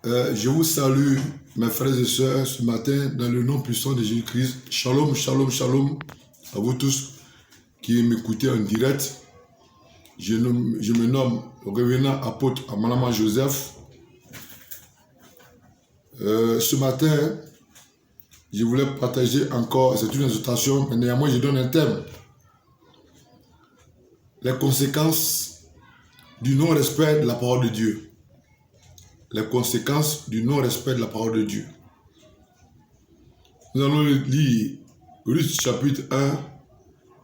Je vous salue, mes frères et sœurs, ce matin, dans le nom puissant de Jésus-Christ. Shalom, shalom, shalom à vous tous qui m'écoutez en direct. Je me nomme le revenant apôtre Amalama Joseph. Ce matin, je voulais partager encore, c'est une exhortation, mais néanmoins je donne un thème. Les conséquences du non-respect de la parole de Dieu. Les conséquences du non-respect de la parole de Dieu. Nous allons lire Ruth chapitre 1,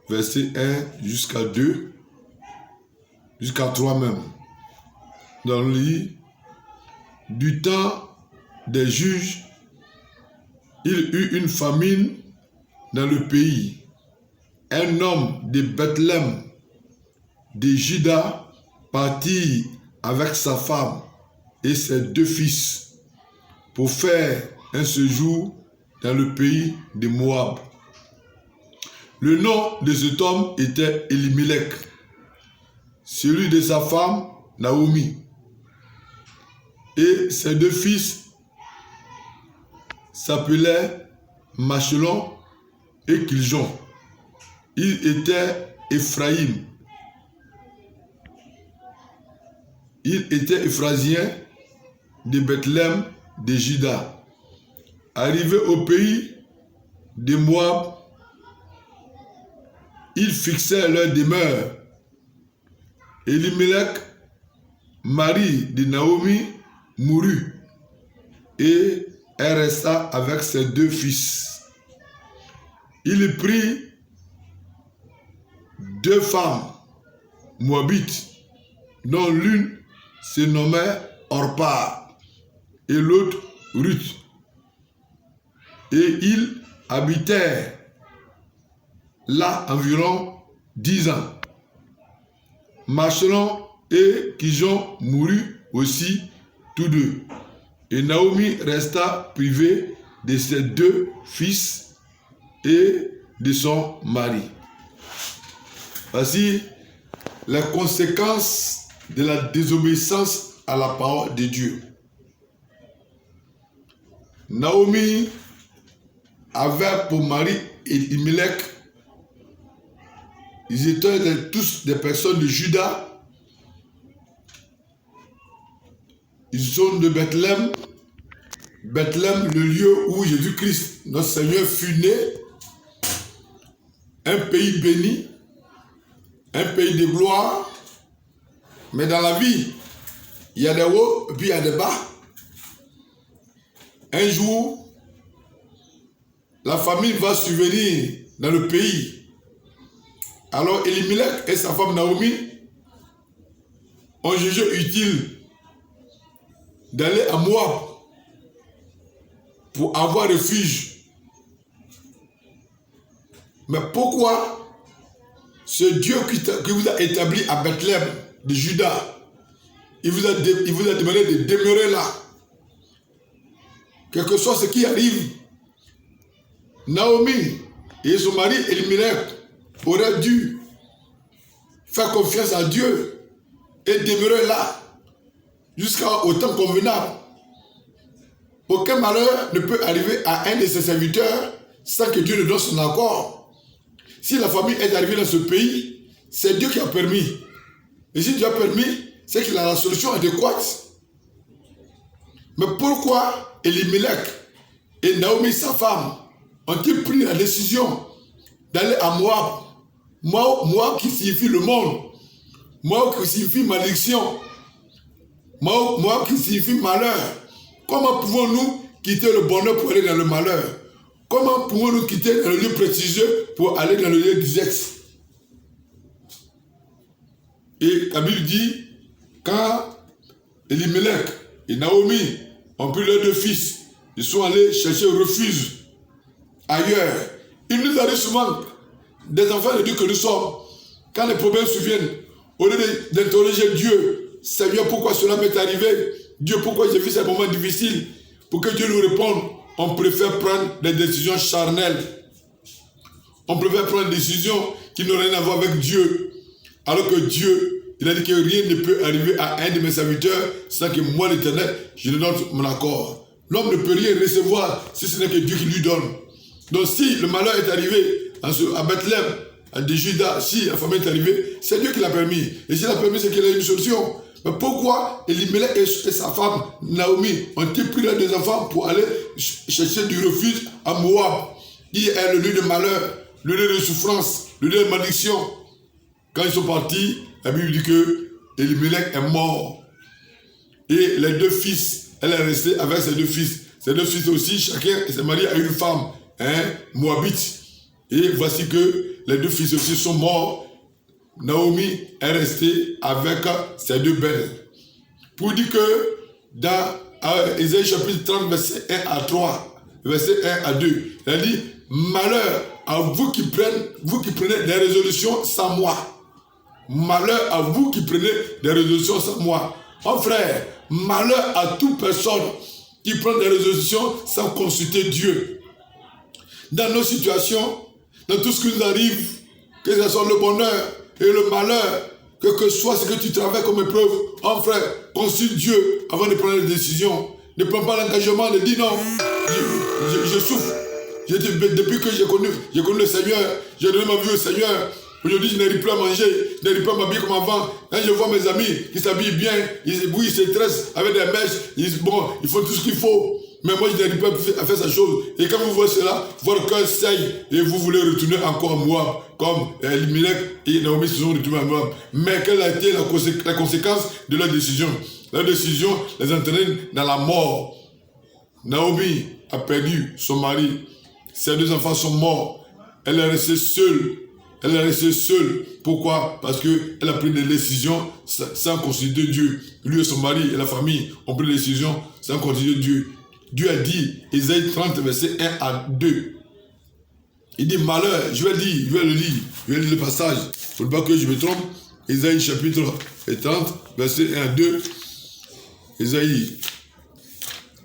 verset 1 jusqu'à 2, jusqu'à 3 même. Nous allons lire du temps des juges, il eut une famine dans le pays. Un homme de Bethléem, de Juda, partit avec sa femme et ses 2 fils pour faire un séjour dans le pays de Moab. Le nom de cet homme était Elimelech, celui de sa femme Naomi, et ses 2 fils s'appelaient Machelon et Kiljon. Ils étaient Éphraïm. Ils étaient Éphrasiens de Bethléem de Juda. Arrivés au pays de Moab, ils fixèrent leur demeure. Elimelech, mari de Naomi, mourut et elle resta avec ses 2 fils. Il prit 2 femmes moabites, dont l'une se nommait Orpa et l'autre Ruth. Et ils habitèrent là environ 10 ans. Machelon et Kiljon moururent aussi tous 2. Et Naomi resta privée de ses 2 fils et de son mari. Voici les conséquences de la désobéissance à la parole de Dieu. Naomi avait pour mari Elimelech. Ils étaient tous des personnes de Juda. Ils sont de Bethléem. Bethléem, le lieu où Jésus-Christ, notre Seigneur, fut né. Un pays béni. Un pays de gloire. Mais dans la vie, il y a des hauts et puis il y a des bas. Un jour, la famine va survenir dans le pays. Alors Elimelech et sa femme Naomi ont jugé utile d'aller à Moab pour avoir refuge. Mais pourquoi ce Dieu qui vous a établi à Bethléem de Juda, il vous a demandé de demeurer là? Quel que soit ce qui arrive, Naomi et son mari Elimelech auraient dû faire confiance à Dieu et demeurer là jusqu'au temps convenable. Aucun malheur ne peut arriver à un de ses serviteurs sans que Dieu ne donne son accord. Si la famille est arrivée dans ce pays, c'est Dieu qui a permis. Et si Dieu a permis, c'est qu'il a la solution adéquate. Mais pourquoi Elimelech et Naomi, sa femme, ont-ils pris la décision d'aller à Moab? Moab qui signifie le monde. Moab qui signifie malédiction. Moab qui signifie malheur. Comment pouvons-nous quitter le bonheur pour aller dans le malheur? Comment pouvons-nous quitter le lieu prestigieux pour aller dans le lieu disette? Et la Bible dit, quand Elimelech et Naomi ont pris leurs 2 fils, ils sont allés chercher refuge ailleurs. Il nous arrive souvent, des enfants de Dieu que nous sommes, quand les problèmes surviennent, au lieu d'interroger Dieu, Seigneur, pourquoi cela m'est arrivé? Dieu, pourquoi j'ai vu ces moments difficiles? Pour que Dieu nous réponde, on préfère prendre des décisions charnelles. On préfère prendre des décisions qui n'ont rien à voir avec Dieu. Alors que Dieu il a dit que rien ne peut arriver à un de mes serviteurs sans que moi, l'Éternel, je lui donne mon accord. L'homme ne peut rien recevoir si ce n'est que Dieu qui lui donne. Donc si le malheur est arrivé à Bethléem, à Juda, si la famille est arrivée, c'est Dieu qui l'a permis. Et s'il l'a permis, c'est qu'il a une solution. Mais pourquoi Elimelech et sa femme Naomi ont-ils pris leurs deux enfants pour aller chercher du refuge à Moab, qui est le lieu de malheur, le lieu de souffrance, le lieu de malédiction? Quand ils sont partis, la Bible dit que Elimelech est mort. Et les deux fils, elle est restée avec ses deux fils. Ses deux fils aussi, chacun s'est marié à une femme, moabite. Et voici que les deux fils aussi sont morts. Naomi est restée avec ses deux belles. Pour dire que dans Ésaïe chapitre 30, verset 1 à 3, verset 1 à 2, il a dit, malheur à vous qui prenez des résolutions sans moi. Malheur à vous qui prenez des résolutions sans moi. Mon frère, malheur à toute personne qui prend des résolutions sans consulter Dieu. Dans nos situations, dans tout ce qui nous arrive, que ce soit le bonheur et le malheur, que soit ce que tu travailles comme épreuve, mon frère, consulte Dieu avant de prendre des décisions. Ne prends pas l'engagement de dire non, je souffre. Depuis que j'ai connu le Seigneur, j'ai donné ma vie au Seigneur. Aujourd'hui, je n'arrive plus à manger, je n'arrive plus à m'habiller comme avant. Quand je vois mes amis qui s'habillent bien, ils se tressent avec des mèches, ils font tout ce qu'il faut. Mais moi, je n'arrive pas à faire sa chose. Et quand vous voyez cela, votre cœur saigne et vous voulez retourner encore à Moab, comme Elimelech et Naomi se sont retournés à Moab. Mais quelle a été la conséquence de leur décision? Leur décision les entraîne dans la mort. Naomi a perdu son mari. Ses deux enfants sont morts. Elle est restée seule. Elle est restée seule. Pourquoi? Parce qu'elle a pris des décisions sans considérer Dieu. Lui et son mari et la famille ont pris des décisions sans considérer Dieu. Dieu a dit, Ésaïe 30, verset 1 à 2. Il dit malheur, je vais le lire le passage, pour ne pas que je me trompe. Ésaïe chapitre 30, verset 1 à 2. Ésaïe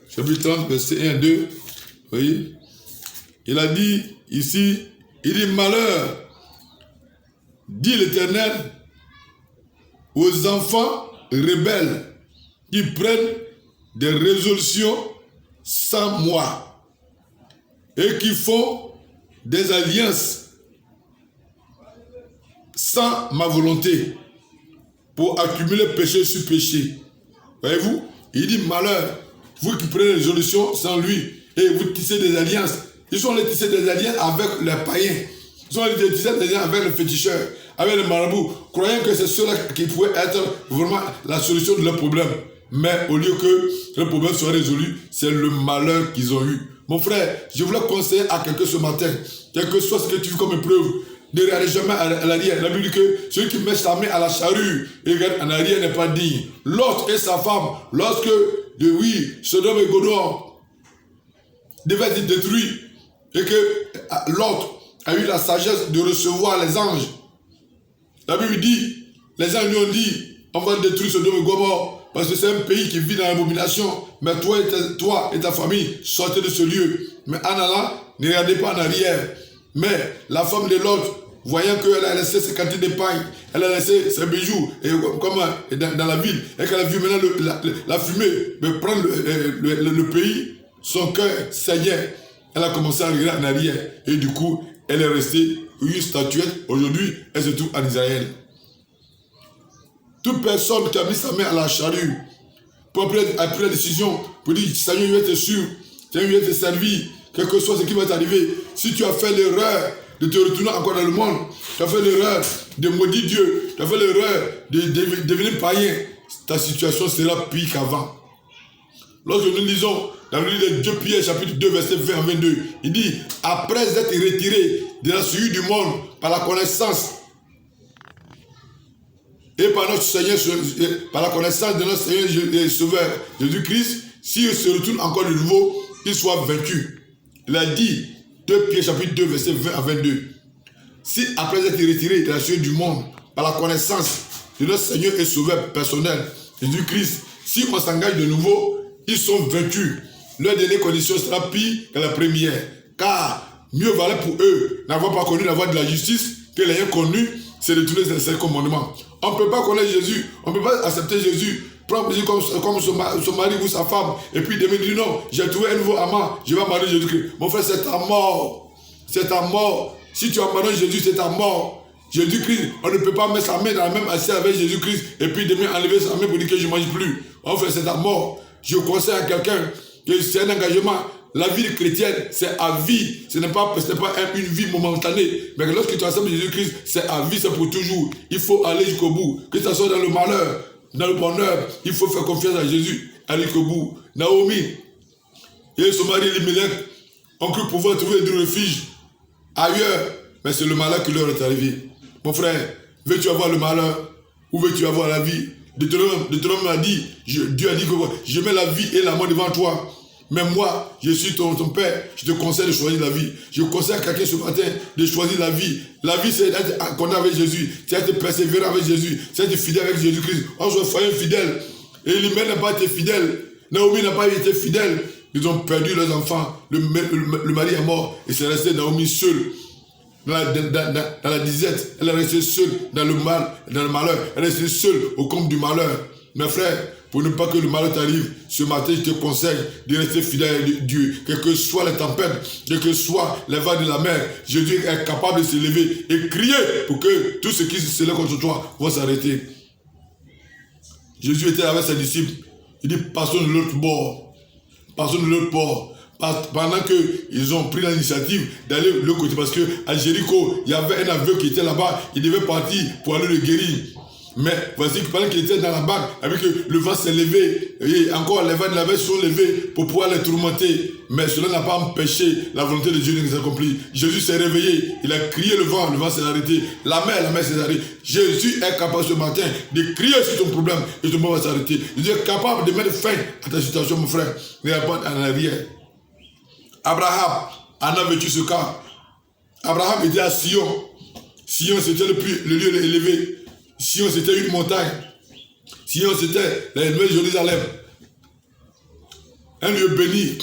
chapitre 30, verset 1 à 2. Vous voyez? Il a dit ici, il dit malheur, dit l'Éternel, aux enfants rebelles qui prennent des résolutions sans moi et qui font des alliances sans ma volonté pour accumuler péché sur péché. Voyez-vous? Il dit malheur, vous qui prenez des résolutions sans lui et vous tissez des alliances. Ils sont allés tisser des alliances avec les païens. Ils sont allés tisser des alliances avec les féticheurs, avec les marabouts, croyant que c'est cela qui pouvait être vraiment la solution de leur problème. Mais au lieu que le problème soit résolu, c'est le malheur qu'ils ont eu. Mon frère, je voulais conseiller à quelqu'un ce matin, quel que soit ce que tu vis comme épreuve, ne regarde jamais à l'arrière. La Bible dit que celui qui met sa main à la charrue et regarde en arrière n'est pas digne. Lot et sa femme, lorsque, Sodome et Gomorrhe devaient être détruits et que Lot a eu la sagesse de recevoir les anges, la Bible dit, les anges lui ont dit, on va détruire Sodome et Gomorrhe. Parce que c'est un pays qui vit dans l'abomination. Mais toi et ta famille, sortez de ce lieu. Mais en allant, ne regardez pas en arrière. Mais la femme de l'autre, voyant qu'elle a laissé ses quantités d'épargne, elle a laissé ses bijoux dans la ville, et qu'elle a vu maintenant la fumée prendre le pays, son cœur saignait. Elle a commencé à regarder en arrière. Et du coup, elle est restée une statuette. Aujourd'hui, elle se trouve en Israël. Toute personne qui a mis sa main à la charrue a pris la décision pour dire Seigneur, je vais te suivre, Seigneur, je vais te servir, quel que soit ce qui va t'arriver. Si tu as fait l'erreur de te retourner encore dans le monde, tu as fait l'erreur de maudire Dieu, tu as fait l'erreur de devenir païen, ta situation sera pire qu'avant. Lorsque nous lisons dans le livre de 2 Pierre, chapitre 2, verset 20 à 22, il dit après être retiré de la souillure du monde par la connaissance et par la connaissance de notre Seigneur et Sauveur Jésus-Christ, s'il se retourne encore de nouveau, il soit vaincu. Il a dit, 2 Pierre chapitre 2, verset 20 à 22. Si après être retiré de la souillure du monde, par la connaissance de notre Seigneur et Sauveur personnel, Jésus-Christ, si on s'engage de nouveau, ils sont vaincus. Leur dernière condition sera pire que la première. Car mieux valait pour eux n'avoir pas connu la voie de la justice que l'ayant connu c'est de tous les 5 commandements. On ne peut pas connaître Jésus, on ne peut pas accepter Jésus, prendre Jésus comme son mari ou sa femme, et puis demain dire non, j'ai trouvé un nouveau amant, je vais marier Jésus-Christ. Mon frère, c'est ta mort. C'est ta mort. Si tu abandonnes Jésus, c'est ta mort. Jésus-Christ, on ne peut pas mettre sa main dans la même assiette avec Jésus-Christ, et puis demain enlever sa main pour dire que je ne mange plus. Mon frère, c'est ta mort. Je conseille à quelqu'un que c'est un engagement. La vie chrétienne, c'est à vie. Ce n'est pas une vie momentanée. Mais lorsque tu acceptes Jésus-Christ, c'est à vie, c'est pour toujours. Il faut aller jusqu'au bout. Que ce soit dans le malheur, dans le bonheur, il faut faire confiance à Jésus. Aller jusqu'au bout. Naomi et son mari Elimelech ont cru pouvoir trouver du refuge ailleurs. Mais c'est le malheur qui leur est arrivé. Mon frère, veux-tu avoir le malheur ou veux-tu avoir la vie? Deutéronome a dit, Dieu a dit que je mets la vie et la mort devant toi. Mais moi, je suis ton père, je te conseille de choisir la vie. Je conseille à quelqu'un ce matin de choisir la vie. La vie, c'est d'être accordé avec Jésus, c'est être persévérant avec Jésus, c'est être fidèle avec Jésus-Christ. On soit foyer fidèle. Et Elimelech n'a pas été fidèle. Naomi n'a pas été fidèle. Ils ont perdu leurs enfants. Le mari est mort et c'est resté Naomi seule. Dans la disette, elle est restée seule dans le malheur. Elle est restée seule au comble du malheur. Mes frères, pour ne pas que le malheur t'arrive, ce matin, je te conseille de rester fidèle à Dieu. Quelles que soient les tempêtes, quelles que soient les vagues de la mer, Jésus est capable de se lever et crier pour que tout ce qui se lève contre toi va s'arrêter. Jésus était avec ses disciples. Il dit, passons de l'autre bord. Passons de l'autre bord. Pendant qu'ils ont pris l'initiative d'aller de l'autre côté, parce qu'à Jéricho, il y avait un aveugle qui était là-bas, il devait partir pour aller le guérir. Mais voici que pendant qu'il était dans la barque, avec le vent s'est levé, et encore les vents de la mer sont levés pour pouvoir les tourmenter. Mais cela n'a pas empêché la volonté de Dieu de s'accomplir. Jésus s'est réveillé, il a crié le vent s'est arrêté. La mer s'est arrêtée. Jésus est capable ce matin de crier sur ton problème et ton problème va s'arrêter. Jésus est capable de mettre fin à ta situation, mon frère. Ne regarde pas en arrière. Abraham en a vécu ce cas. Abraham était à Sion. Sion, c'était le lieu élevé. Sion, c'était une montagne. Sion, c'était la nouvelle Jérusalem. Un lieu béni.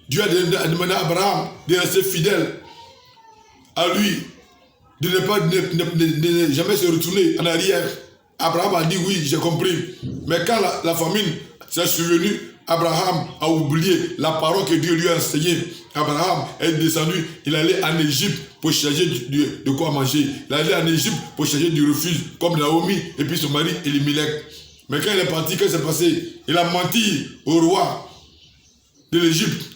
Dieu a demandé à Abraham de rester fidèle à lui, de ne jamais se retourner en arrière. Abraham a dit oui, j'ai compris. Mais quand la famine s'est survenue, Abraham a oublié la parole que Dieu lui a enseignée. Abraham est descendu, il allait en Égypte pour chercher de quoi manger. Il allait en Égypte pour chercher du refuge, comme Naomi et puis son mari Elimelech. Mais quand il est parti, qu'est-ce qui s'est passé? Il a menti au roi de l'Égypte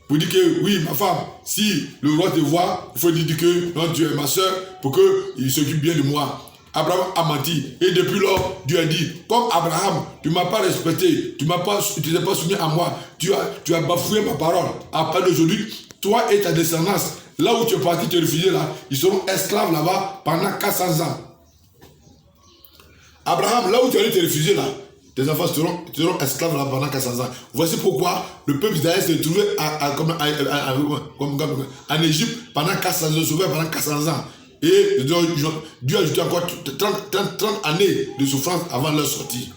pour dire que oui, ma femme, si le roi te voit, il faut dire que non, tu es ma soeur pour qu'il s'occupe bien de moi. Abraham a menti. Et depuis lors, Dieu a dit, comme Abraham, tu ne m'as pas respecté, tu t'es pas soumis à moi, tu as bafoué ma parole. À partir d'aujourd'hui, toi et ta descendance, là où tu es parti te réfugier là, ils seront esclaves là-bas pendant 400 ans. Abraham, là où tu allais te réfugier là, tes enfants seront esclaves là pendant 400 ans. Voici pourquoi le peuple d'Israël s'est trouvé en Égypte pendant 400 ans, sauvé pendant 400 ans. Et Dieu a ajouté encore 30 années de souffrance avant leur sortie.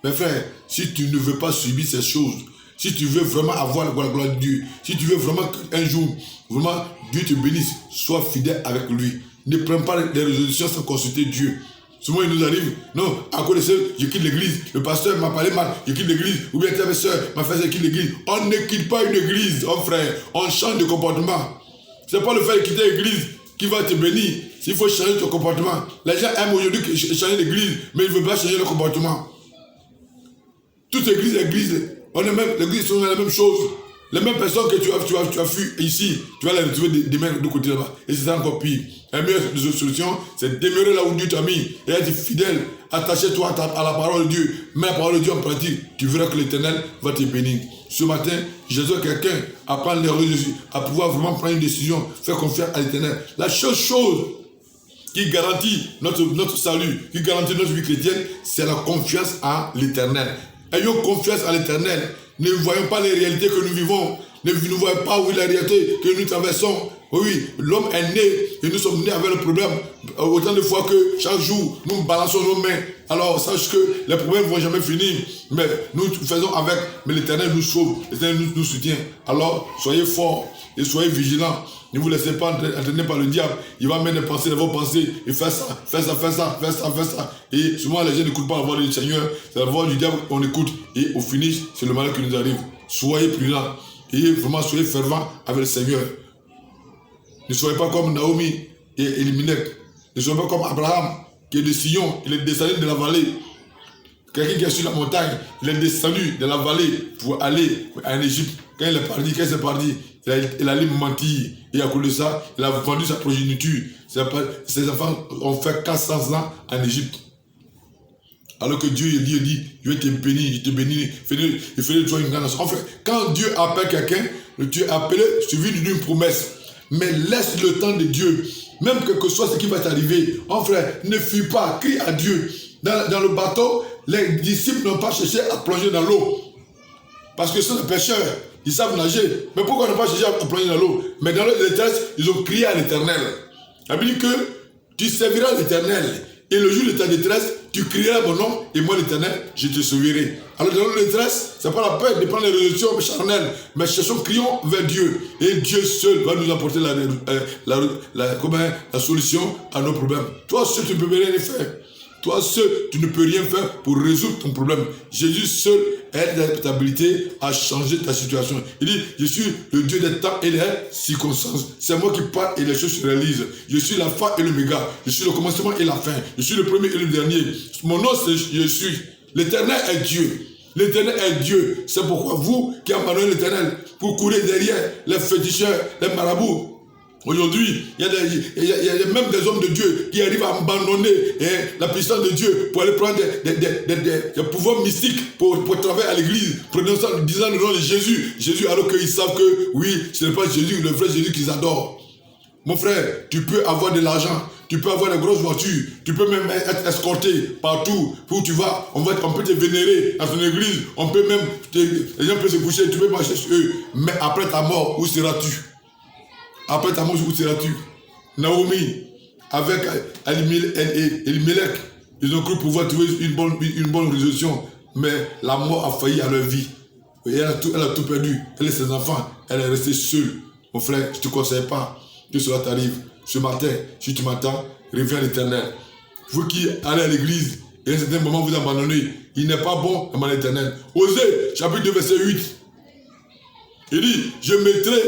Mes frères, si tu ne veux pas subir ces choses, si tu veux vraiment avoir la gloire de Dieu, si tu veux vraiment qu'un jour, vraiment, Dieu te bénisse, sois fidèle avec lui. Ne prends pas des résolutions sans consulter Dieu. Souvent, il nous arrive, non, à cause de ça, je quitte l'église, le pasteur m'a parlé mal, je quitte l'église, ou bien ta soeur m'a fait ça, je quitte l'église. On ne quitte pas une église, mon frère, on change de comportement. Ce n'est pas le fait de quitter l'église qui va te bénir. S'il faut changer ton comportement. Les gens aiment aujourd'hui changer l'église, mais ils ne veulent pas changer le comportement. Toutes les églises, l'église sont la même chose. Les mêmes personnes que tu as fui ici, tu vas les retrouver demain de côté là-bas. Et c'est encore pire. La meilleure solution, c'est de demeurer là où Dieu t'a mis et être fidèle. Attache-toi à la parole de Dieu. Mets la parole de Dieu en pratique. Tu verras que l'Éternel va te bénir. Ce matin, j'exhorte quelqu'un à prendre les de Jésus, à pouvoir vraiment prendre une décision, faire confiance à l'Éternel. La seule chose qui garantit notre salut, qui garantit notre vie chrétienne, c'est la confiance à l'Éternel. Ayons confiance à l'Éternel. Ne voyons pas les réalités que nous vivons. Ne vous voyez pas où est la réalité que nous traversons. Oui, l'homme est né et nous sommes nés avec le problème. Autant de fois que chaque jour, nous balançons nos mains. Alors, sache que les problèmes ne vont jamais finir. Mais nous faisons avec. Mais l'Éternel nous sauve. L'Éternel nous soutient. Alors, soyez forts et soyez vigilants. Ne vous laissez pas entraîner par le diable. Il va mettre des pensées dans vos pensées. Et fais ça, fais ça, fais ça, fais ça, fais ça. Et souvent, les gens n'écoutent pas la voix du Seigneur. C'est la voix du diable qu'on écoute. Et au finish, c'est le malheur qui nous arrive. Soyez prudents. Et vraiment, soyez fervents avec le Seigneur. Ne soyez pas comme Naomi et Elimelech. Ne soyez pas comme Abraham, qui est de Sion. Il est descendu de la vallée. Quelqu'un qui est sur la montagne, il est descendu de la vallée pour aller en Égypte. Quand il est parti, il allait mentir. Et à cause de ça, il a vendu sa progéniture. Ses enfants ont fait 400 ans en Égypte. Alors que Dieu il dit, je vais te bénir, je te bénis, il fait de toi une grande nation. En fait, quand Dieu appelle quelqu'un, Dieu appelle suivi d'une promesse. Mais laisse le temps de Dieu. Même quel que soit ce qui va t'arriver, en frère, ne fuis pas, crie à Dieu. Dans le bateau, les disciples n'ont pas cherché à plonger dans l'eau. Parce que ce sont des pêcheurs, ils savent nager. Mais pourquoi ne pas chercher à plonger dans l'eau? Mais dans leur détresse, ils ont crié à l'Éternel. Ça veut dire que tu serviras l'Éternel. Et le jour de ta détresse, tu crieras mon nom, et moi l'Éternel, je te sauverai. Alors dans notre détresse, ce n'est pas la peine de prendre les résolutions charnelles, mais cherchons, crions vers Dieu. Et Dieu seul va nous apporter la solution à nos problèmes. Toi seul, tu ne peux rien faire. Toi seul, tu ne peux rien faire pour résoudre ton problème. Jésus seul a l'habilité à changer ta situation. Il dit, je suis le Dieu des temps et des circonstances. C'est moi qui parle et les choses se réalisent. Je suis l'alpha et l'oméga. Je suis le commencement et la fin. Je suis le premier et le dernier. Mon nom, c'est je suis. L'Éternel est Dieu. L'Éternel est Dieu. C'est pourquoi vous qui abandonnez l'Éternel pour courir derrière les féticheurs, les marabouts. Aujourd'hui, il y a même des hommes de Dieu qui arrivent à abandonner la puissance de Dieu pour aller prendre des pouvoirs mystiques pour travailler à l'église, disant le nom de Jésus. Jésus, alors qu'ils savent que, oui, ce n'est pas Jésus, le vrai Jésus qu'ils adorent. Mon frère, tu peux avoir de l'argent, tu peux avoir des grosses voitures, tu peux même être escorté partout où tu vas. On peut te vénérer à ton église, les gens peuvent se coucher, tu peux marcher sur eux. Mais après ta mort, où seras-tu? Après ta mort, où seras-tu? Naomi, avec Elimelech, ils ont cru pouvoir trouver une bonne résolution, mais la mort a failli à leur vie. Et elle a tout perdu. Elle et ses enfants, elle est restée seule. Mon frère, je ne te conseille pas que cela t'arrive. Ce matin, si tu m'entends, reviens à l'Éternel. Vous qui allez à l'église, et à un certain moment vous abandonnez, il n'est pas bon d'abandonner l'Éternel. Osée, chapitre 2, verset 8. Il dit, je mettrai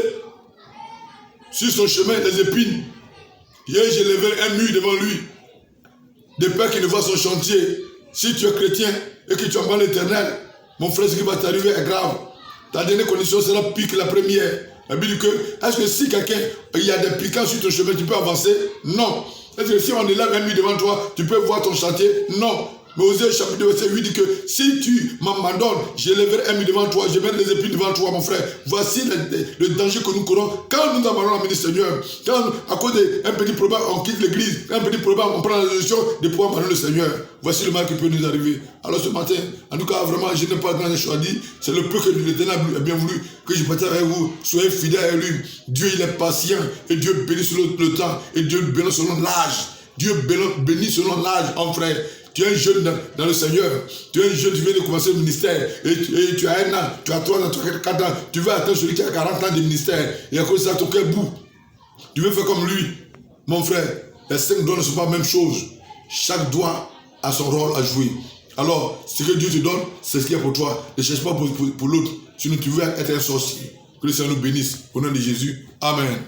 sur son chemin des épines, et je lèverai un mur devant lui, de peur qu'il ne voit son chantier. Si tu es chrétien et que tu abandonnes l'Éternel, mon frère, ce qui va t'arriver est grave. Ta dernière condition sera pire que la première. La Bible dit que, est-ce que si quelqu'un, il y a des piquants sur ton chemin, tu peux avancer? Non. Est-ce que si on élève un mur devant toi, tu peux voir ton chantier? Non. Mais Osée chapitre 2, verset 8 dit que si tu m'abandonnes, je lèverai un mur devant toi, je mettrai des épines devant toi, mon frère. Voici le danger que nous courons quand nous abandonnons la main du Seigneur. Quand, à cause d'un petit problème, on quitte l'église, un petit problème, on prend la résolution de pouvoir abandonner le Seigneur. Voici le mal qui peut nous arriver. Alors ce matin, en tout cas, vraiment, je n'ai pas grand chose à dire. C'est le peu que l'Éternel a bien voulu que je partage avec vous. Soyez fidèles à lui. Dieu, il est patient et Dieu bénit selon le temps et Dieu bénit selon l'âge. Dieu bénit selon l'âge, mon frère. Tu es un jeune dans le Seigneur. Tu es un jeune, tu viens de commencer le ministère. Et tu as 1 an, tu as 3 ans, tu as 4 ans. Tu veux attendre celui qui a 40 ans de ministère. Et à cause de ça, ton cœur bout. Tu veux faire comme lui. Mon frère, les 5 doigts ne sont pas la même chose. Chaque doigt a son rôle à jouer. Alors, ce que Dieu te donne, c'est ce qu'il y a pour toi. Ne cherche pas pour l'autre. Sinon, tu veux être un sorcier. Que le Seigneur nous bénisse. Au nom de Jésus. Amen.